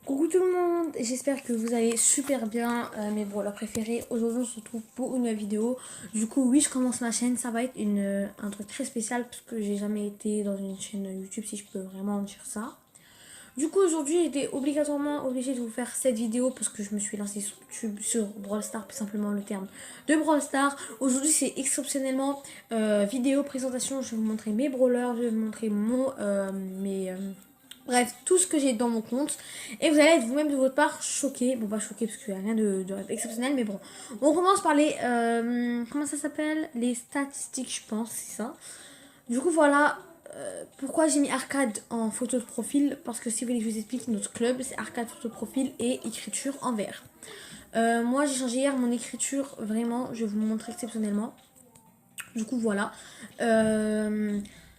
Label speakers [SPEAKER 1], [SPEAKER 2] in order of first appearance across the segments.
[SPEAKER 1] Coucou tout le monde, j'espère que vous allez super bien, mes brawlers préférés. Aujourd'hui on se retrouve pour une vidéo. Du coup oui, je commence ma chaîne, ça va être un truc très spécial parce que j'ai jamais été dans une chaîne YouTube, si je peux vraiment dire ça. Du coup aujourd'hui j'étais obligatoirement obligée de vous faire cette vidéo parce que je me suis lancée sur YouTube, sur Brawl Stars, tout simplement le terme de Brawl Stars. Aujourd'hui c'est exceptionnellement vidéo présentation, je vais vous montrer mes brawlers, je vais vous montrer bref, tout ce que j'ai dans mon compte. Et vous allez être vous-même de votre part choqué. Bon, pas choqué parce qu'il n'y a rien de exceptionnel, mais bon. On commence par les... comment ça s'appelle? Les statistiques, je pense, c'est ça. Du coup, voilà. Pourquoi j'ai mis arcade en photo de profil? Parce que si vous voulez que je vous explique, notre club, c'est arcade photo de profil et écriture en vert. Moi, j'ai changé hier mon écriture, vraiment, je vais vous montrer exceptionnellement. Du coup, voilà.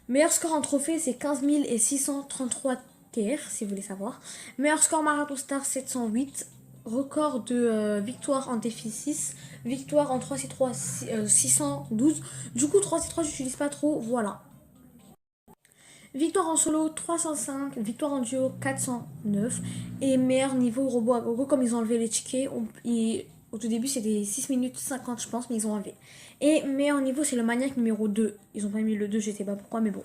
[SPEAKER 1] Meilleur score en trophée, c'est 15 633 TR, si vous voulez savoir. Meilleur score Marathon Star, 708. Record de victoire en défi 6. Victoire en 3C3, 612. Du coup, 3C3, j'utilise pas trop. Voilà. Victoire en solo 305, victoire en duo 409 et meilleur niveau robot à gogo. Comme ils ont enlevé les tickets, au tout début c'était 6 minutes 50 je pense, mais ils ont enlevé. Et meilleur niveau c'est le maniaque numéro 2. Ils ont pas mis le 2, je sais pas pourquoi, mais bon.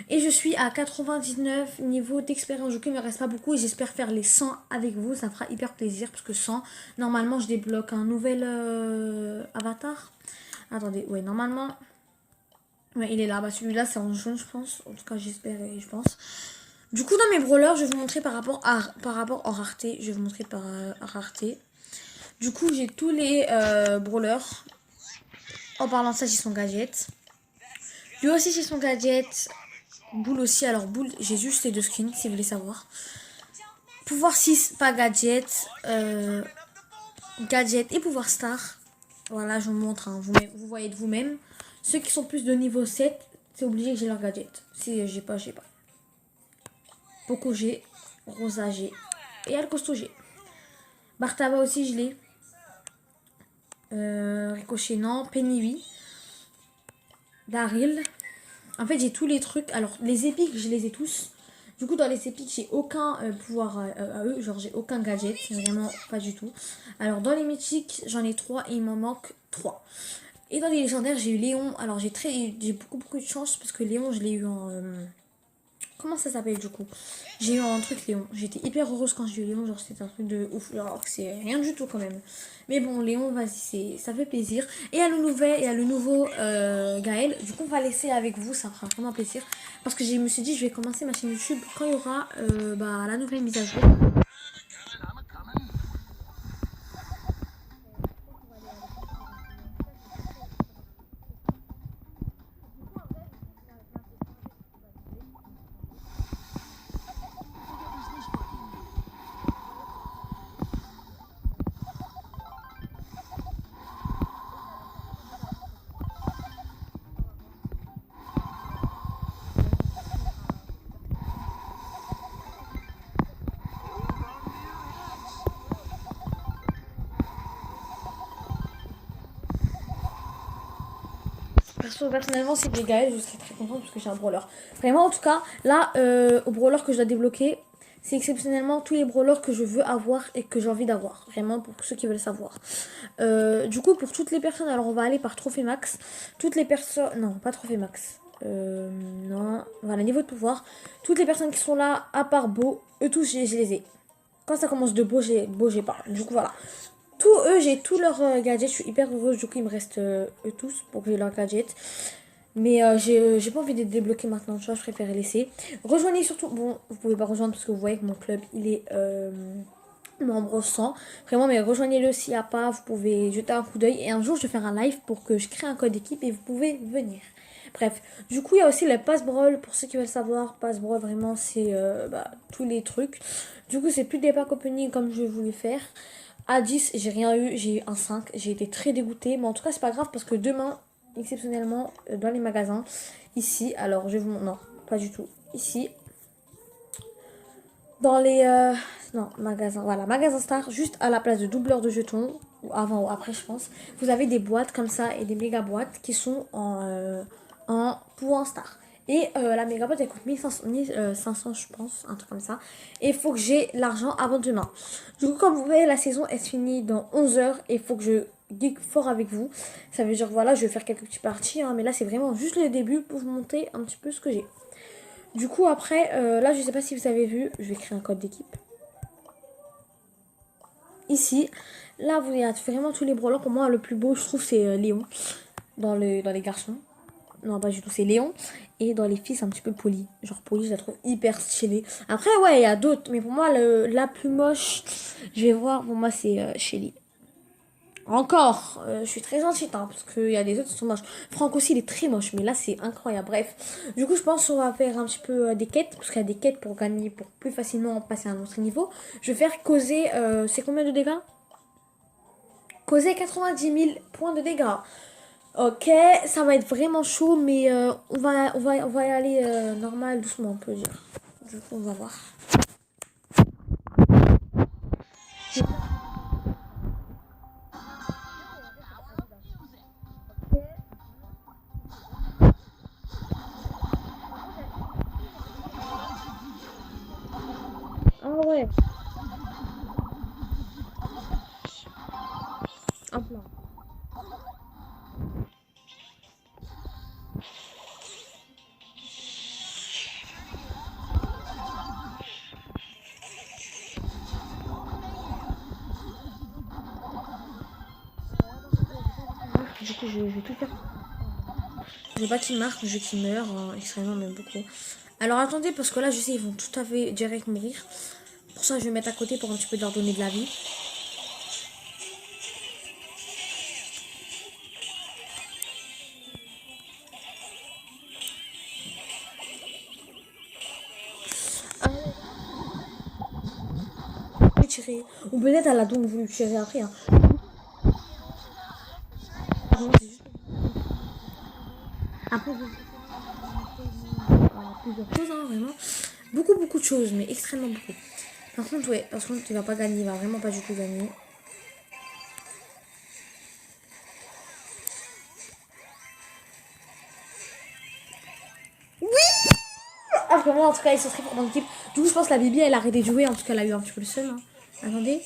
[SPEAKER 1] Et je suis à 99 niveaux d'expérience. Du coup il me reste pas beaucoup et j'espère faire les 100 avec vous, ça me fera hyper plaisir parce que 100, normalement je débloque un nouvel avatar. Attendez, ouais, normalement... Ouais, il est là. Bah, celui-là, c'est en jaune, je pense. En tout cas, j'espère et je pense. Du coup, dans mes brawlers, je vais vous montrer par rapport en rareté. Je vais vous montrer par rareté. Du coup, j'ai tous les brawlers. En parlant de ça, j'ai son gadget. Lui aussi, j'ai son gadget. Boule aussi. Alors, boule, j'ai juste ces deux skins, si vous voulez savoir. Pouvoir 6, pas gadget. Gadget et pouvoir star. Voilà, je vous montre. Hein. Vous voyez de vous-même. Ceux qui sont plus de niveau 7, c'est obligé que j'ai leur gadget. Si j'ai pas, j'ai pas. Poco G, Rosa G et Alcosto G. Bartaba aussi, je l'ai. Ricochet, non. Penny, oui. Daryl. En fait, j'ai tous les trucs. Alors, les épiques, je les ai tous. Du coup, dans les épiques, j'ai aucun pouvoir à eux. Genre, j'ai aucun gadget. Vraiment, pas du tout. Alors, dans les mythiques, j'en ai 3 et il m'en manque 3. Et dans les légendaires, j'ai eu Léon. Alors, j'ai beaucoup de chance parce que Léon, je l'ai eu en... comment ça s'appelle du coup? J'ai eu un truc Léon. J'étais hyper heureuse quand j'ai eu Léon. Genre c'était un truc de ouf. Alors que c'est rien du tout quand même. Mais bon, Léon, vas-y, ça fait plaisir. Et à le nouveau Gaël. Du coup, on va laisser avec vous. Ça fera vraiment plaisir. Parce que je me suis dit, je vais commencer ma chaîne YouTube quand il y aura la nouvelle mise à jour. Personnellement, c'est des Gaël, je serais très contente parce que j'ai un brawler. Vraiment, en tout cas, là, au brawler que je dois débloquer, c'est exceptionnellement tous les brawlers que je veux avoir et que j'ai envie d'avoir. Vraiment, pour ceux qui veulent savoir. Du coup, pour toutes les personnes, alors on va aller par trophée max. Toutes les personnes. Non, pas trophée max. Non, voilà, niveau de pouvoir. Toutes les personnes qui sont là, à part Beau, eux tous, je les ai. Quand ça commence de Beau, j'ai pas. Du coup, voilà. Tous eux, j'ai tous leurs gadgets. Je suis hyper heureuse. Du coup, il me reste eux tous pour que j'ai leurs gadgets. Mais j'ai pas envie de débloquer maintenant. Tu vois, je préfère laisser. Rejoignez surtout. Bon, vous pouvez pas rejoindre parce que vous voyez que mon club, il est membre 100. Vraiment, mais rejoignez-le s'il n'y a pas. Vous pouvez jeter un coup d'œil. Et un jour, je vais faire un live pour que je crée un code équipe et vous pouvez venir. Bref, du coup, il y a aussi le pass brawl. Pour ceux qui veulent savoir, pass brawl, vraiment, c'est tous les trucs. Du coup, c'est plus des packs opening comme je voulais faire. À 10, j'ai rien eu, j'ai eu un 5. J'ai été très dégoûtée. Mais en tout cas, c'est pas grave parce que demain, exceptionnellement, dans les magasins, ici, alors je vous montre. Non, pas du tout. Ici, dans les. Non, magasins. Voilà, magasin Star, juste à la place de doubleur de jetons, ou avant ou après, je pense, vous avez des boîtes comme ça et des méga boîtes qui sont en pour un Star. Et la mégapode elle coûte 1500 je pense, un truc comme ça. Et il faut que j'ai l'argent avant demain. Du coup comme vous voyez la saison elle se finit dans 11 heures et il faut que je geek fort avec vous. Ça veut dire voilà je vais faire quelques petites parties hein, mais là c'est vraiment juste le début pour vous montrer un petit peu ce que j'ai. Du coup après là je sais pas si vous avez vu, je vais créer un code d'équipe. Ici, là vous avez vraiment tous les brawlers. Pour moi le plus beau je trouve c'est Léon dans les garçons. Non, pas du tout, c'est Léon. Et dans les filles, c'est un petit peu Polly. Genre, Polly, je la trouve hyper stylée. Après, ouais, il y a d'autres. Mais pour moi, la plus moche, je vais voir. Pour moi, c'est Shelly. Encore, je suis très gentille, hein, parce qu'il y a des autres qui sont moches. Franck aussi, il est très moche. Mais là, c'est incroyable. Bref. Du coup, je pense qu'on va faire un petit peu des quêtes. Parce qu'il y a des quêtes pour gagner, pour plus facilement passer à un autre niveau. Je vais faire causer. C'est combien de dégâts? Causer 90 000 points de dégâts. Ok, ça va être vraiment chaud, mais on va y aller normal, doucement, on peut dire. Du coup, on va voir. Ah ouais, hop là. Du coup, je vais tout faire. Je veux pas qu'il marque, je veux qu'il meure, extrêmement, même beaucoup. Alors attendez, parce que là, je sais, ils vont tout à fait direct mourir. Pour ça, je vais mettre à côté pour un petit peu leur donner de la vie. Tirer. Ou peut-être elle a donc voulu tirer après. Hein. Après, plusieurs choses, hein, vraiment. Beaucoup, beaucoup de choses, mais extrêmement beaucoup. Par contre, ouais, par contre, il va pas gagner, il va vraiment pas du tout gagner. Ah, vraiment, en tout cas, ils sont très forts dans l'équipe. Du coup, je pense que la Bibi, elle a arrêté de jouer. En tout cas, elle a eu un petit peu le seum. Hein. Attendez.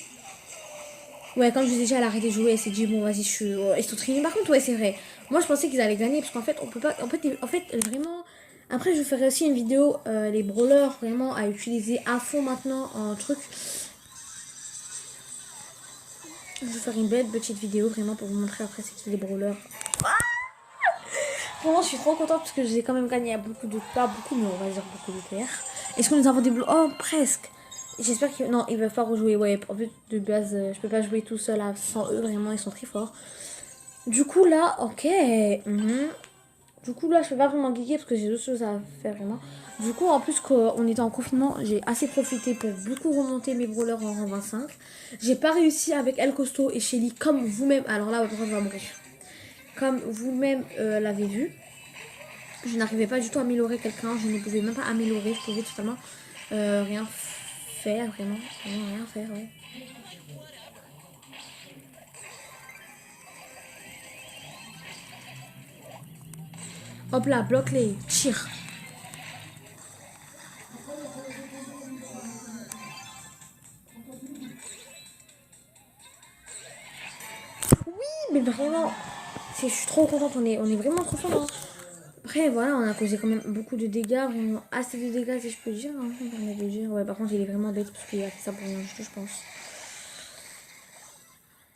[SPEAKER 1] Ouais, comme je vous ai dit, elle a arrêté de jouer. Elle s'est dit, bon, vas-y, je suis. Ils sont très nuls. Par contre, ouais, c'est vrai. Moi, je pensais qu'ils allaient gagner. Parce qu'en fait, on peut pas. En fait, vraiment. Après, je ferai aussi une vidéo, les brawlers, vraiment, à utiliser à fond maintenant en truc. Je vais faire une belle petite vidéo, vraiment, pour vous montrer après c'est qui les brawlers. Vraiment, je suis trop contente parce que j'ai quand même gagné à beaucoup de. Pas beaucoup, mais on va dire beaucoup de terre. Est-ce que nous avons des Oh, presque. J'espère qu'ils. Non, ils veulent pas rejouer. Ouais, en fait, de base, je peux pas jouer tout seul sans eux. Vraiment, ils sont très forts. Du coup, là, ok. Du coup, là, je peux pas vraiment geeker parce que j'ai d'autres choses à faire vraiment. Du coup, en plus qu'on était en confinement, j'ai assez profité pour beaucoup remonter mes brawlers en rang 25. J'ai pas réussi avec El Costo et Shelly comme vous-même. Alors là, votre va mourir. Comme vous-même l'avez vu. Je n'arrivais pas du tout à améliorer quelqu'un. Je ne pouvais même pas améliorer. Je pouvais totalement rien faire, vraiment. Rien faire, ouais. Hop là, bloque-les. Tire. Mais vraiment, je suis trop contente. On est vraiment trop fort. Hein. Après, voilà, on a causé quand même beaucoup de dégâts. Vraiment assez de dégâts, si je peux dire. Hein, de dire. Ouais, par contre, il est vraiment bête parce qu'il a fait ça pour rien du tout, je pense.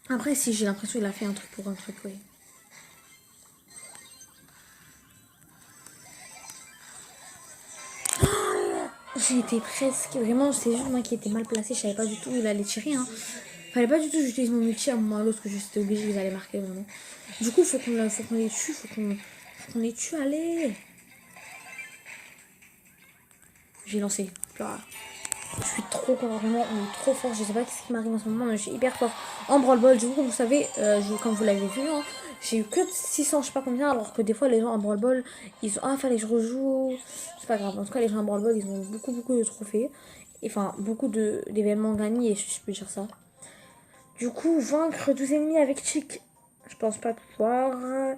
[SPEAKER 1] Après, si j'ai l'impression qu'il a fait un truc pour un truc, ouais. J'ai été presque. Vraiment, c'est juste moi qui étais mal placée. Je savais pas du tout où il allait tirer. Hein. Fallait pas du tout que j'utilise mon outil à un moment à l'autre, parce que j'étais obligée qu'ils allaient marquer vraiment. Du coup, faut qu'on les tue. Faut qu'on les tue. Allez. J'ai lancé. Là. Je suis trop content, vraiment, on est trop fort. Je sais pas ce qui m'arrive en ce moment, mais je suis hyper fort en Brawl Ball. Du coup, comme vous savez, comme vous l'avez vu, hein, j'ai eu que 600, je sais pas combien, alors que des fois, les gens en Brawl Ball, ils ont. Ah, fallait que je rejoue. C'est pas grave. En tout cas, les gens en Brawl Ball, ils ont beaucoup, beaucoup de trophées. Enfin, beaucoup d'événements gagnés, je peux dire ça. Du coup, vaincre 12 ennemis avec Chick. Je pense pas pouvoir.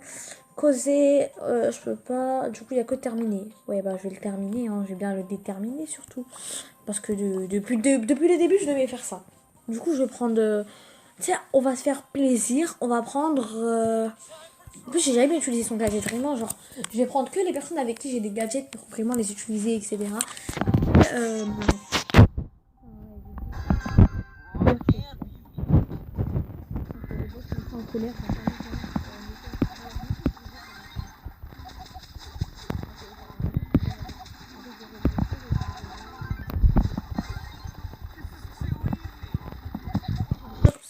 [SPEAKER 1] Causer, je peux pas. Du coup, il y a que terminer. Ouais, bah, je vais le terminer. Hein. Je vais bien le déterminer surtout. Parce que depuis le début, je devais faire ça. Du coup, je vais prendre. Tiens, on va se faire plaisir. On va prendre. En plus, j'ai jamais utilisé son gadget. Vraiment, genre, je vais prendre que les personnes avec qui j'ai des gadgets pour vraiment les utiliser, etc. Euh... en colère,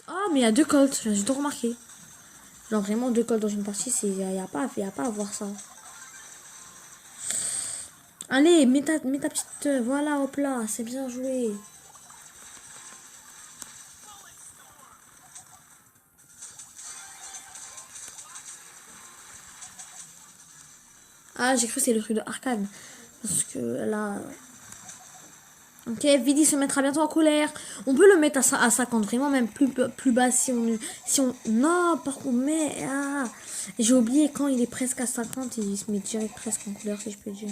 [SPEAKER 1] ah, mais il y a deux colts, j'ai tout remarqué. Genre, vraiment, deux colts dans une partie, il n'y a pas à voir ça. Allez, mets ta petite. Voilà, hop là, c'est bien joué. Ah, j'ai cru que c'est le truc de Arcane. Parce que là. Ok, Vidi se mettra bientôt en colère. On peut le mettre à 50, vraiment, même plus bas si on. Non, par contre, mais. Ah, j'ai oublié quand il est presque à 50, il se met direct presque en colère, si je peux dire.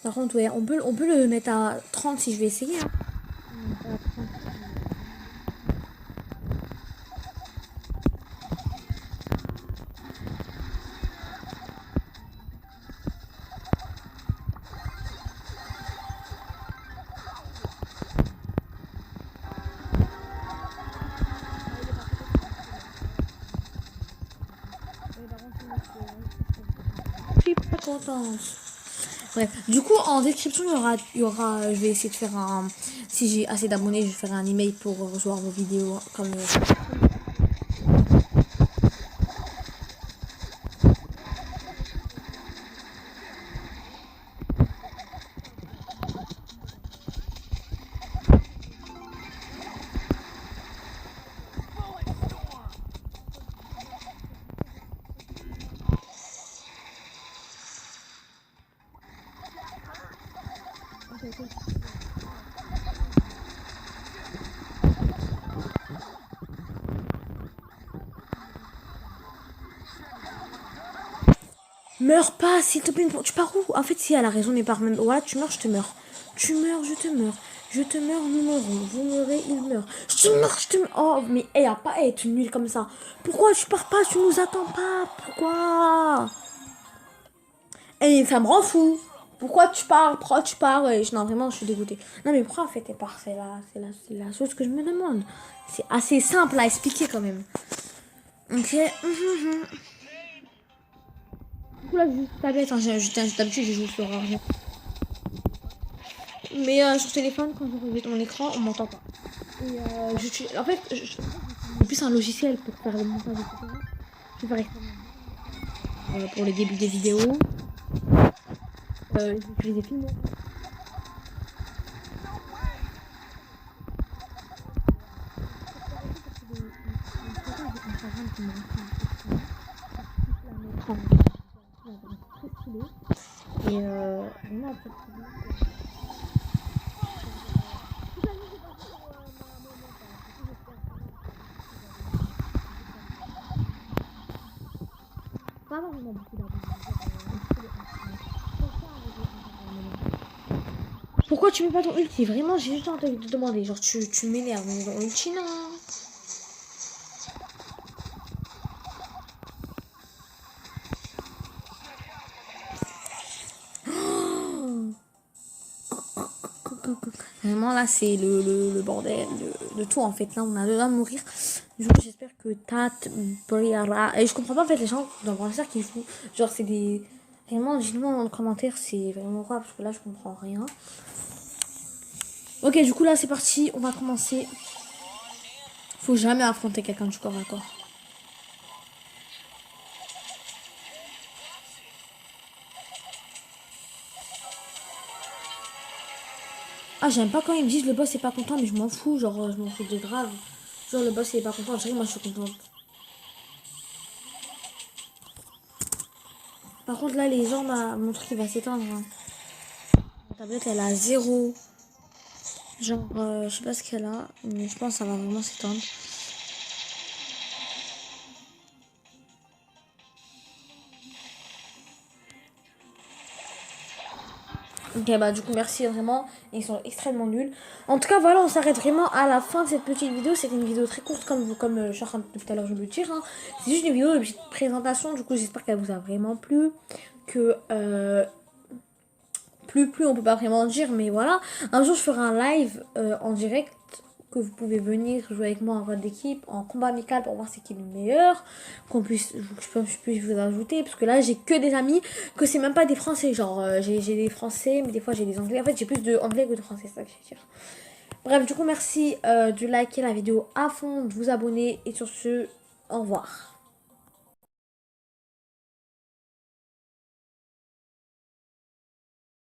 [SPEAKER 1] Par contre, ouais, on peut le mettre à 30 si je vais essayer. Hein. Je suis pas contente. Bref, du coup, en description, il y aura, je vais essayer de faire un, si j'ai assez d'abonnés, je vais faire un email pour recevoir vos vidéos comme. Meurs pas, s'il te plaît. Tu pars où? En fait, si elle a raison, mais par même. Voilà, tu meurs, je te meurs. Tu meurs, je te meurs. Je te meurs, nous mourrons. Vous meurez, il meurt. Je te meurs, je te meurs. Oh, mais elle a pas à être nulle comme ça. Pourquoi tu pars pas? Tu nous attends pas. Pourquoi? Et ça me rend fou. Pourquoi tu pars? Pourquoi tu pars? Non, vraiment, je suis dégoûtée. Non, mais pourquoi en fait elle part? C'est la chose que je me demande. C'est assez simple à expliquer quand même. Ok. Du coup, là, je joue sur tablette. Hein. D'habitude, je joue sur ordinateur. Mais sur téléphone, quand je regarde mon écran, on m'entend pas. Et en fait, c'est plus un logiciel pour faire le montage, etc. Je vais faire pour le début des vidéos. J'utilise des films. Et vraiment, pas vraiment beaucoup Pourquoi tu mets pas ton ulti? Vraiment, j'ai juste envie de te demander. Genre, tu m'énerves, mais ton ulti, non. Vraiment, là, c'est le bordel de tout, en fait. Là, on a deux à mourir. Du coup, j'espère que Tat brillera. Et je comprends pas, en fait, les gens dans Brawl qui jouent. Genre, c'est des. Vraiment, dis-moi dans le commentaire, c'est vraiment quoi, parce que là, je comprends rien. Ok, du coup, là, c'est parti. On va commencer. Faut jamais affronter quelqu'un du corps à corps. Ah, j'aime pas quand ils me disent le boss est pas content, mais je m'en fous. Genre, je m'en fous de grave. Genre, le boss il est pas content. Je sais que moi je suis contente. Par contre, là, les gens, mon truc il va s'éteindre. Hein. La tablette elle a 0. Genre, je sais pas ce qu'elle a, mais je pense que ça va vraiment s'éteindre. Ok, bah du coup merci vraiment, ils sont extrêmement nuls. En tout cas voilà, on s'arrête vraiment à la fin de cette petite vidéo. C'était une vidéo très courte comme je suis en train de tout à l'heure je veux le dire. Hein. C'est juste une vidéo de petite présentation, du coup j'espère qu'elle vous a vraiment plu. Que plus on peut pas vraiment dire, mais voilà. Un jour je ferai un live en direct que vous pouvez venir jouer avec moi en mode d'équipe, en combat amical pour voir c'est qui le meilleur, qu'on puisse, je puisse vous ajouter, parce que là j'ai que des amis, que c'est même pas des français, genre j'ai des français, mais des fois j'ai des anglais, en fait j'ai plus de anglais que de français, c'est ça que je veux dire. Bref, du coup merci de liker la vidéo à fond, de vous abonner, et sur ce, au revoir.